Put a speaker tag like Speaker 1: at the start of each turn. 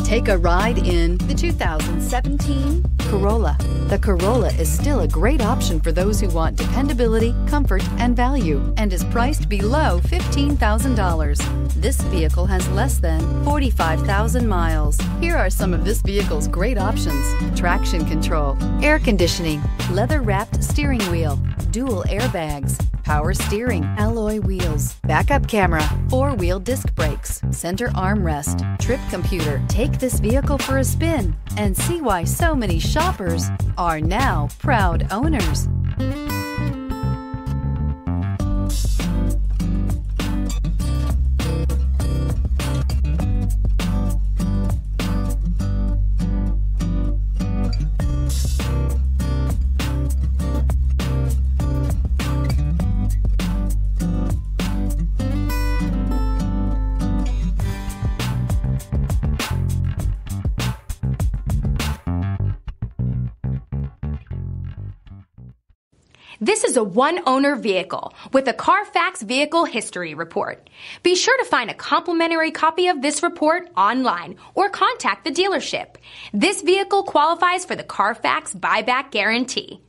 Speaker 1: Take a ride in the 2017 Corolla. The Corolla is still a great option for those who want dependability, comfort, and value, and is priced below $15,000. This vehicle has less than 45,000 miles. Here are some of this vehicle's great options: traction control, air conditioning, leather-wrapped steering wheel, dual airbags, power steering, alloy wheels, backup camera, four-wheel disc brakes, center armrest, trip computer. Take this vehicle for a spin and see why so many shoppers are now proud owners.
Speaker 2: This is a one-owner vehicle with a Carfax Vehicle History Report. Be sure to find a complimentary copy of this report online or contact the dealership. This vehicle qualifies for the Carfax Buyback Guarantee.